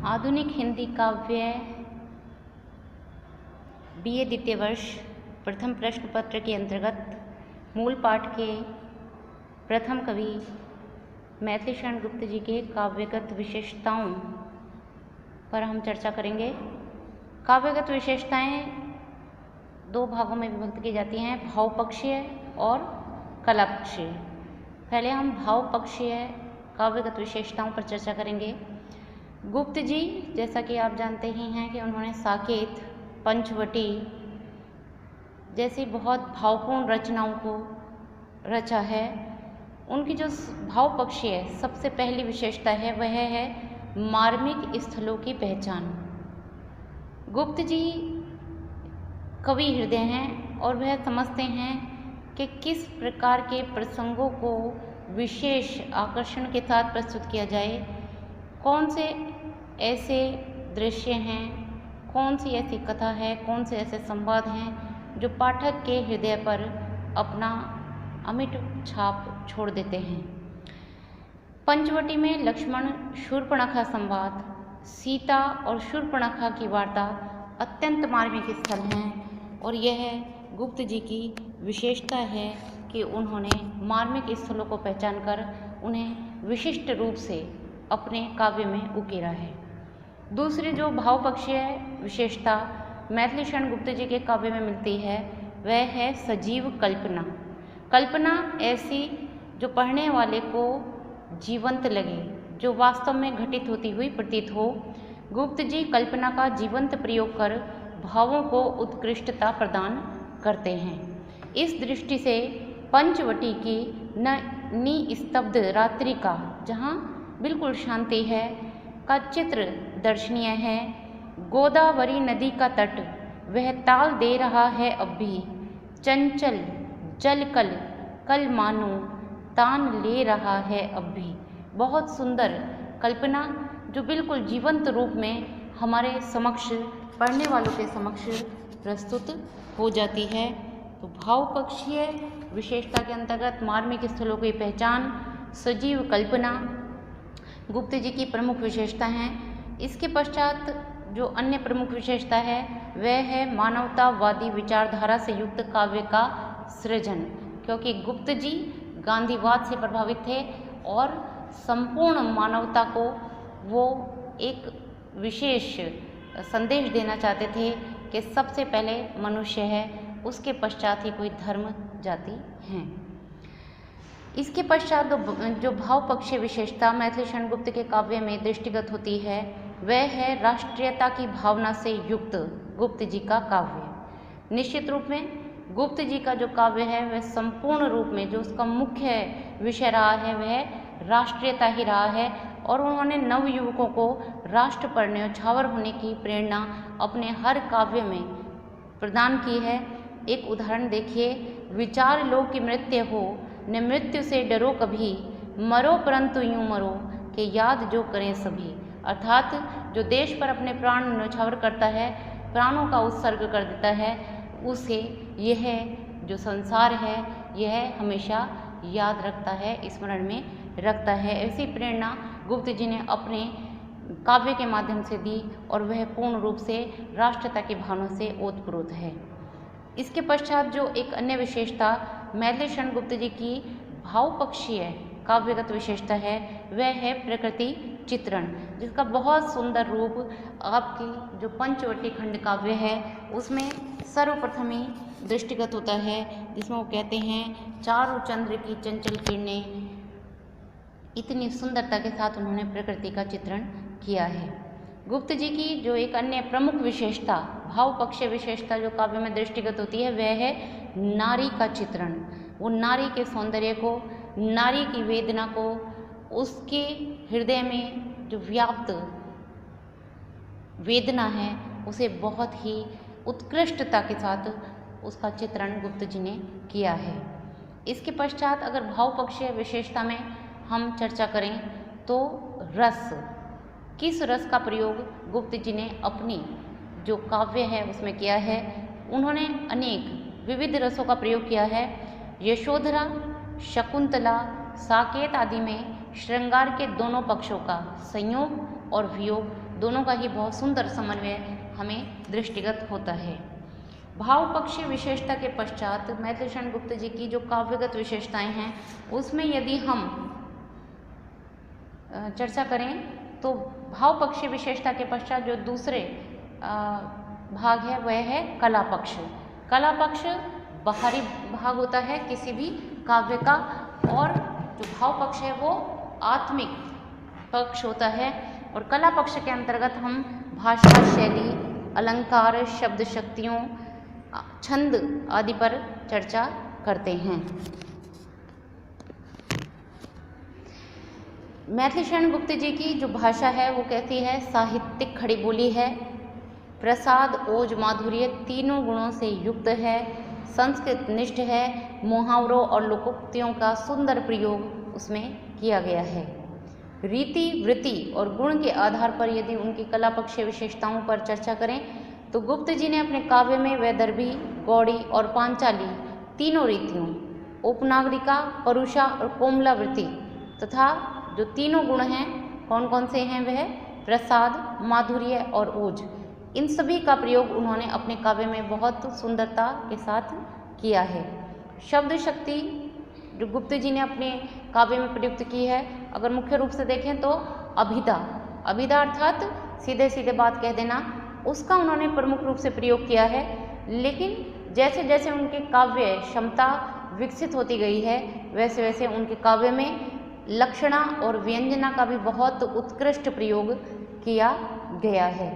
आधुनिक हिंदी काव्य बीए द्वितीय वर्ष प्रथम प्रश्न पत्र के अंतर्गत मूल पाठ के प्रथम कवि मैथिली शरण गुप्त जी के काव्यगत विशेषताओं पर हम चर्चा करेंगे। काव्यगत विशेषताएं दो भागों में विभक्त की जाती हैं, भावपक्षीय और कलापक्षीय। पहले हम भावपक्षीय काव्यगत विशेषताओं पर चर्चा करेंगे। गुप्त जी जैसा कि आप जानते ही हैं कि उन्होंने साकेत, पंचवटी जैसी बहुत भावपूर्ण रचनाओं को रचा है। उनकी जो भावपक्षीय सबसे पहली विशेषता है वह है मार्मिक स्थलों की पहचान। गुप्त जी कवि हृदय हैं और वह समझते हैं कि किस प्रकार के प्रसंगों को विशेष आकर्षण के साथ प्रस्तुत किया जाए, कौन से ऐसे दृश्य हैं, कौन सी ऐसी कथा है, कौन से ऐसे संवाद हैं जो पाठक के हृदय पर अपना अमिट छाप छोड़ देते हैं। पंचवटी में लक्ष्मण शूर्पणखा संवाद, सीता और शूर्पणखा की वार्ता अत्यंत मार्मिक स्थल हैं और यह गुप्त जी की विशेषता है कि उन्होंने मार्मिक स्थलों को पहचान कर उन्हें विशिष्ट रूप से अपने काव्य में उकेरा है। दूसरी जो भावपक्षीय विशेषता मैथिली शरण गुप्त जी के काव्य में मिलती है वह है सजीव कल्पना। कल्पना ऐसी जो पढ़ने वाले को जीवंत लगे, जो वास्तव में घटित होती हुई प्रतीत हो। गुप्त जी कल्पना का जीवंत प्रयोग कर भावों को उत्कृष्टता प्रदान करते हैं। इस दृष्टि से पंचवटी की निस्तब्ध रात्रि का, जहाँ बिल्कुल शांति है, का चित्र दर्शनीय है। गोदावरी नदी का तट वह ताल दे रहा है अब भी, चंचल जल कल कल मानो तान ले रहा है अब भी। बहुत सुंदर कल्पना जो बिल्कुल जीवंत रूप में हमारे समक्ष, पढ़ने वालों के समक्ष प्रस्तुत हो जाती है। तो भावपक्षीय विशेषता के अंतर्गत मार्मिक स्थलों की पहचान, सजीव कल्पना गुप्त जी की प्रमुख विशेषता हैं। इसके पश्चात जो अन्य प्रमुख विशेषता है वह है मानवतावादी विचारधारा से युक्त काव्य का सृजन, क्योंकि गुप्त जी गांधीवाद से प्रभावित थे और संपूर्ण मानवता को वो एक विशेष संदेश देना चाहते थे कि सबसे पहले मनुष्य है, उसके पश्चात ही कोई धर्म जाति हैं। इसके पश्चात जो भावपक्षीय विशेषता मैथिली शरण गुप्त के काव्य में दृष्टिगत होती है वह है राष्ट्रीयता की भावना से युक्त गुप्त जी का काव्य। निश्चित रूप में गुप्त जी का जो काव्य है वह संपूर्ण रूप में जो उसका मुख्य विषय रहा है वह राष्ट्रीयता ही रहा है और उन्होंने नवयुवकों को राष्ट्र पर न्यौछावर होने की प्रेरणा अपने हर काव्य में प्रदान की है। एक उदाहरण देखिए, विचार लो कि मृत्यु हो न मृत्यु से डरो कभी, मरो परंतु यूं मरो कि याद जो करें सभी। अर्थात जो देश पर अपने प्राण न्यौछावर करता है, प्राणों का उत्सर्ग कर देता है, उसे यह जो संसार है यह हमेशा याद रखता है, स्मरण में रखता है। ऐसी प्रेरणा गुप्त जी ने अपने काव्य के माध्यम से दी और वह पूर्ण रूप से राष्ट्रता की भावना से ओतप्रोत है। इसके पश्चात जो एक अन्य विशेषता मैथिली शरण गुप्त जी की भावपक्षीय काव्यगत विशेषता है वह है प्रकृति चित्रण, जिसका बहुत सुंदर रूप आपकी जो पंचवटी खंड काव्य है उसमें सर्वप्रथम ही दृष्टिगत होता है, जिसमें वो कहते हैं चारों चंद्र की चंचल किरणें। इतनी सुंदरता के साथ उन्होंने प्रकृति का चित्रण किया है। गुप्त जी की जो एक अन्य प्रमुख विशेषता, भावपक्षीय विशेषता जो काव्य में दृष्टिगत होती है वह है नारी का चित्रण। वो नारी के सौंदर्य को, नारी की वेदना को, उसके हृदय में जो व्याप्त वेदना है उसे बहुत ही उत्कृष्टता के साथ उसका चित्रण गुप्त जी ने किया है। इसके पश्चात अगर भावपक्षीय विशेषता में हम चर्चा करें तो रस, किस रस का प्रयोग गुप्त जी ने अपनी जो काव्य है उसमें किया है। उन्होंने अनेक विविध रसों का प्रयोग किया है। यशोधरा, शकुंतला, साकेत आदि में श्रृंगार के दोनों पक्षों का संयोग और वियोग दोनों का ही बहुत सुंदर समन्वय हमें दृष्टिगत होता है। भाव पक्षीय विशेषता के पश्चात मैथिली शरण गुप्त जी की जो काव्यगत विशेषताएं हैं उसमें यदि हम चर्चा करें तो भाव पक्षीय विशेषता के पश्चात जो दूसरे भाग है वह है कला पक्ष। कला पक्ष बाहरी भाग होता है किसी भी काव्य का, और जो भाव पक्ष है वो आत्मिक पक्ष होता है। और कला पक्ष के अंतर्गत हम भाषा शैली, अलंकार, शब्द शक्तियों, छंद आदि पर चर्चा करते हैं। मैथिली शरण गुप्त जी की जो भाषा है वो कहती है साहित्यिक खड़ी बोली है, प्रसाद, ओज, माधुर्य तीनों गुणों से युक्त है, संस्कृत निष्ठ है, मुहावरों और लोकोक्तियों का सुंदर प्रयोग उसमें किया गया है। रीति, वृत्ति और गुण के आधार पर यदि उनकी कला पक्षीय विशेषताओं पर चर्चा करें तो गुप्त जी ने अपने काव्य में वैदर्भी, गौड़ी और पांचाली तीनों रीतियों, उपनागरिका, परुषा और कोमला वृत्ति तथा जो तीनों गुण हैं कौन कौन से हैं वह प्रसाद, माधुर्य और ओज, इन सभी का प्रयोग उन्होंने अपने काव्य में बहुत सुंदरता के साथ किया है। शब्द शक्ति जो गुप्त जी ने अपने काव्य में प्रयुक्त की है, अगर मुख्य रूप से देखें तो अभिधा, अभिधा अर्थात सीधे सीधे बात कह देना, उसका उन्होंने प्रमुख रूप से प्रयोग किया है। लेकिन जैसे जैसे उनके काव्य क्षमता विकसित होती गई है वैसे वैसे उनके काव्य में लक्षणा और व्यंजना का भी बहुत उत्कृष्ट प्रयोग किया गया है।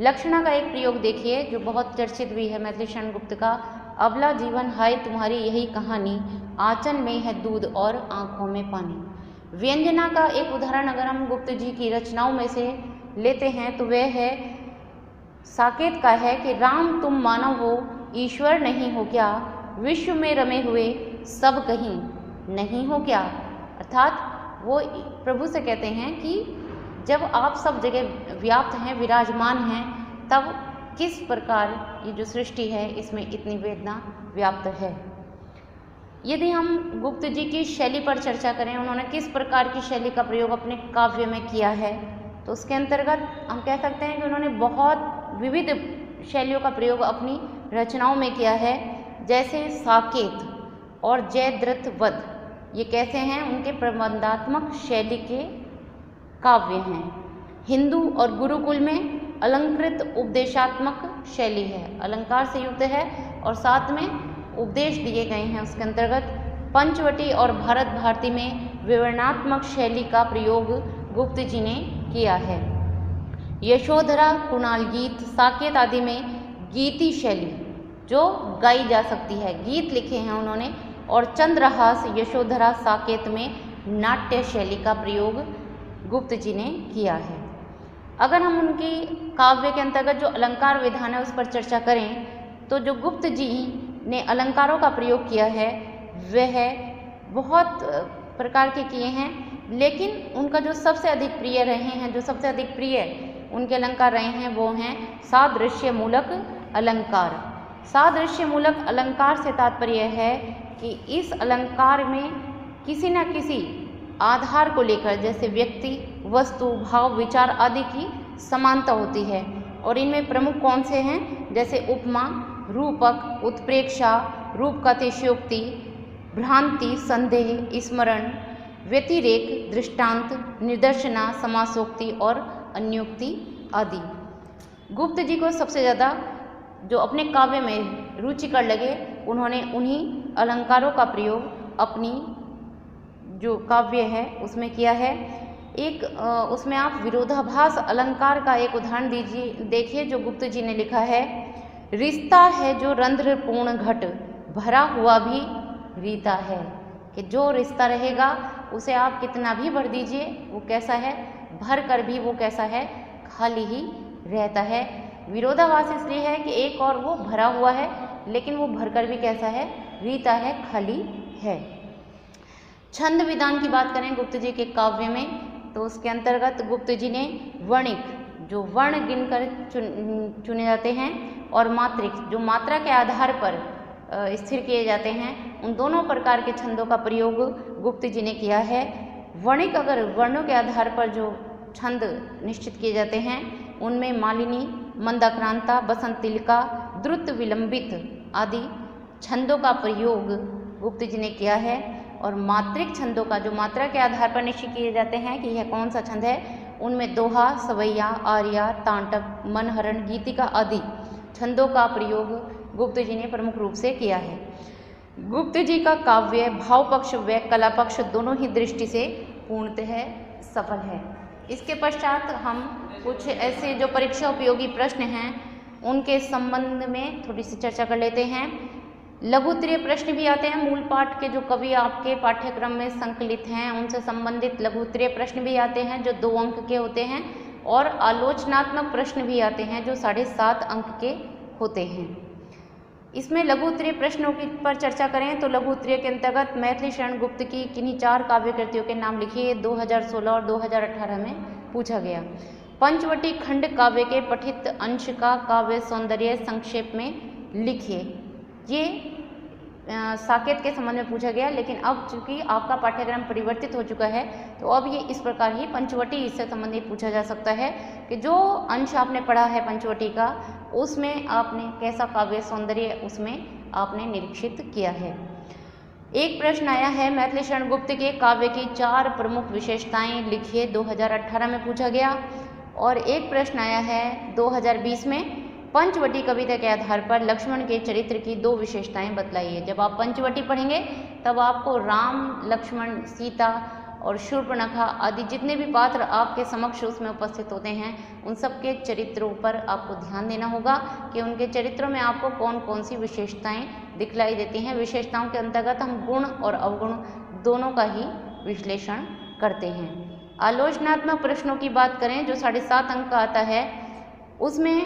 लक्षणा का एक प्रयोग देखिए जो बहुत चर्चित भी है मैथिली शरण गुप्त का, अबला जीवन हाय तुम्हारी यही कहानी, आंचल में है दूध और आंखों में पानी। व्यंजना का एक उदाहरण अगर हम गुप्त जी की रचनाओं में से लेते हैं तो वह है साकेत का है कि राम तुम मानव हो, ईश्वर नहीं हो क्या, विश्व में रमे हुए सब कहीं नहीं हो क्या। अर्थात वो प्रभु से कहते हैं कि जब आप सब जगह व्याप्त हैं, विराजमान हैं, तब किस प्रकार ये जो सृष्टि है इसमें इतनी वेदना व्याप्त है। यदि हम गुप्त जी की शैली पर चर्चा करें, उन्होंने किस प्रकार की शैली का प्रयोग अपने काव्य में किया है, तो उसके अंतर्गत हम कह सकते हैं कि उन्होंने बहुत विविध शैलियों का प्रयोग अपनी रचनाओं में किया है। जैसे साकेत और जयद्रथ वध, ये कैसे हैं, उनके प्रबंधात्मक शैली के काव्य हैं। हिंदू और गुरुकुल में अलंकृत उपदेशात्मक शैली है, अलंकार से युक्त है और साथ में उपदेश दिए गए हैं। उसके अंतर्गत पंचवटी और भारत भारती में विवरणात्मक शैली का प्रयोग गुप्त जी ने किया है। यशोधरा, कुणाल गीत, साकेत आदि में गीति शैली जो गाई जा सकती है, गीत लिखे हैं उन्होंने। और चंद्रहास, यशोधरा, साकेत में नाट्य शैली का प्रयोग गुप्त जी ने किया है। अगर हम उनकी काव्य के अंतर्गत जो अलंकार विधान है उस पर चर्चा करें तो जो गुप्त जी ने अलंकारों का प्रयोग किया है वह बहुत प्रकार के किए हैं, लेकिन उनका जो सबसे अधिक प्रिय रहे हैं, जो सबसे अधिक प्रिय उनके अलंकार रहे हैं वो हैं सादृश्य मूलक अलंकार। सादृश्य मूलक अलंकार से तात्पर्य है कि इस अलंकार में किसी न किसी आधार को लेकर, जैसे व्यक्ति, वस्तु, भाव, विचार आदि की समानता होती है। और इनमें प्रमुख कौन से हैं, जैसे उपमा, रूपक, उत्प्रेक्षा, रूप का अतिशयोक्ति, भ्रांति, संदेह, स्मरण, व्यतिरेक, दृष्टांत, निदर्शना, समासोक्ति और अन्योक्ति आदि। गुप्त जी को सबसे ज़्यादा जो अपने काव्य में रुचिकर लगे उन्होंने उन्हीं अलंकारों का प्रयोग अपनी जो काव्य है उसमें किया है। एक उसमें आप विरोधाभास अलंकार का एक उदाहरण देखिए जो गुप्त जी ने लिखा है। रिश्ता है जो रंध्रपूर्ण घट, भरा हुआ भी रीता है, कि जो रिश्ता रहेगा उसे आप कितना भी भर दीजिए वो कैसा है, भर कर भी वो कैसा है, खाली ही रहता है। विरोधाभास इसलिए है कि एक और वो भरा हुआ है लेकिन वो भरकर भी कैसा है, रीता है, खाली है। छंद विधान की बात करें गुप्त जी के काव्य में तो उसके अंतर्गत गुप्त जी ने वर्णिक, जो वर्ण गिनकर चुने जाते हैं, और मात्रिक, जो मात्रा के आधार पर स्थिर किए जाते हैं, उन दोनों प्रकार के छंदों का प्रयोग गुप्त जी ने किया है। वर्णिक अगर वर्णों के आधार पर जो छंद निश्चित किए जाते हैं उनमें मालिनी, मंदाक्रांता, बसंतिलिका, द्रुत विलंबित आदि छंदों का प्रयोग गुप्त जी ने किया है। और मात्रिक छंदों का जो मात्रा के आधार पर निश्चित किए जाते हैं कि यह कौन सा छंद है, उनमें दोहा, सवैया, आर्या, तांडव, मनहरण, गीतिका आदि छंदों का प्रयोग गुप्त जी ने प्रमुख रूप से किया है। गुप्त जी का काव्य भाव पक्ष व कला पक्ष दोनों ही दृष्टि से पूर्णतः सफल है। इसके पश्चात हम कुछ ऐसे जो परीक्षा उपयोगी प्रश्न हैं उनके संबंध में थोड़ी सी चर्चा कर लेते हैं। लघु उत्तरीय प्रश्न भी आते हैं, मूल पाठ के जो कवि आपके पाठ्यक्रम में संकलित हैं उनसे संबंधित लघु उत्तरीय प्रश्न भी आते हैं जो 2 अंक के होते हैं, और आलोचनात्मक प्रश्न भी आते हैं जो 7.5 अंक के होते हैं। इसमें लघु उत्तरीय प्रश्नों की पर चर्चा करें तो लघु उत्तरीय के अंतर्गत मैथिली शरण गुप्त की किन्हीं 4 काव्य कृतियों के नाम लिखिए। 2016 और 2018 में पूछा गया। पंचवटी खंड काव्य के पठित अंश का काव्य सौंदर्य संक्षेप में लिखिए। ये साकेत के संबंध में पूछा गया, लेकिन अब चूंकि आपका पाठ्यक्रम परिवर्तित हो चुका है तो अब ये इस प्रकार ही पंचवटी इससे संबंधित पूछा जा सकता है कि जो अंश आपने पढ़ा है पंचवटी का उसमें आपने कैसा काव्य सौंदर्य उसमें आपने निरीक्षित किया है। एक प्रश्न आया है मैथिली शरण गुप्त के काव्य की 4 प्रमुख विशेषताएं लिखिए, 2018 में पूछा गया। और एक प्रश्न आया है 2020 में, पंचवटी कविता के आधार पर लक्ष्मण के चरित्र की 2 विशेषताएं बतलाइए। जब आप पंचवटी पढ़ेंगे तब आपको राम, लक्ष्मण, सीता और शूर्पणखा आदि जितने भी पात्र आपके समक्ष उसमें उपस्थित होते हैं उन सब के चरित्रों पर आपको ध्यान देना होगा कि उनके चरित्रों में आपको कौन कौन सी विशेषताएं दिखलाई देती हैं। विशेषताओं के अंतर्गत हम गुण और अवगुण दोनों का ही विश्लेषण करते हैं। आलोचनात्मक प्रश्नों की बात करें जो 7.5 अंक का आता है, उसमें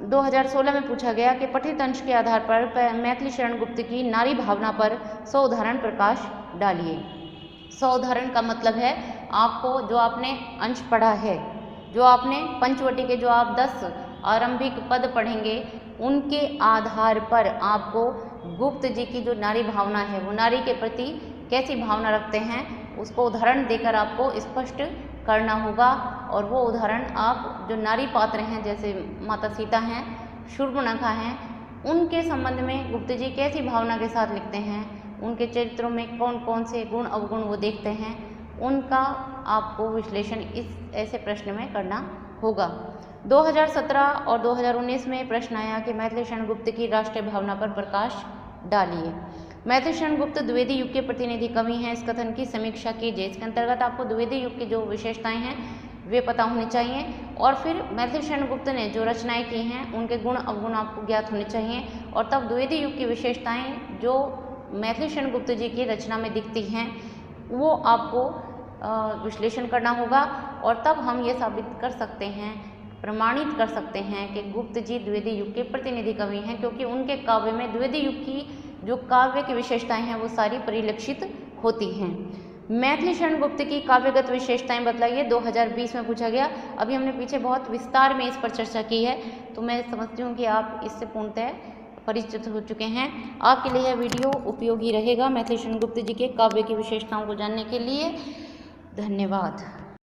2016 में पूछा गया कि पठित अंश के आधार पर मैथिली शरण गुप्त की नारी भावना पर 100 उदाहरण प्रकाश डालिए। 100 उदाहरण का मतलब है आपको जो आपने अंश पढ़ा है, जो आपने पंचवटी के जो आप 10 आरंभिक पद पढ़ेंगे उनके आधार पर आपको गुप्त जी की जो नारी भावना है वो नारी के प्रति कैसी भावना रखते हैं उसको उदाहरण देकर आपको स्पष्ट करना होगा। और वो उदाहरण आप जो नारी पात्र हैं जैसे माता सीता हैं, शूर्पणखा हैं, उनके संबंध में गुप्त जी कैसी भावना के साथ लिखते हैं, उनके चरित्रों में कौन कौन से गुण अवगुण वो देखते हैं, उनका आपको विश्लेषण इस ऐसे प्रश्न में करना होगा। 2017 और 2019 में प्रश्न आया कि मैथिली शरण गुप्त की राष्ट्रीय भावना पर प्रकाश डालिए। मैथिली शरण गुप्त द्विवेदी युग के प्रतिनिधि कवि हैं, इस कथन की समीक्षा कीजिए। इसके अंतर्गत आपको द्विवेदी युग की जो विशेषताएं हैं वे पता होनी चाहिए, और फिर मैथिली शरण गुप्त ने जो रचनाएं की हैं उनके गुण अवगुण आपको ज्ञात होने चाहिए, और तब द्विवेदी युग की विशेषताएं जो मैथिली शरण गुप्त जी की रचना में दिखती हैं वो आपको विश्लेषण करना होगा, और तब हम ये साबित कर सकते हैं, प्रमाणित कर सकते हैं कि गुप्त जी द्विवेदी युग के प्रतिनिधि कवि हैं, क्योंकि उनके काव्य में द्विवेदी युग की जो काव्य की विशेषताएं हैं वो सारी परिलक्षित होती हैं। मैथिली शरण गुप्त की काव्यगत विशेषताएं बतलाइए, 2020 में पूछा गया। अभी हमने पीछे बहुत विस्तार में इस पर चर्चा की है, तो मैं समझती हूँ कि आप इससे पूर्णतः परिचित हो चुके हैं। आपके लिए यह वीडियो उपयोगी रहेगा मैथिली शरण गुप्त जी के काव्य की विशेषताओं को जानने के लिए। धन्यवाद।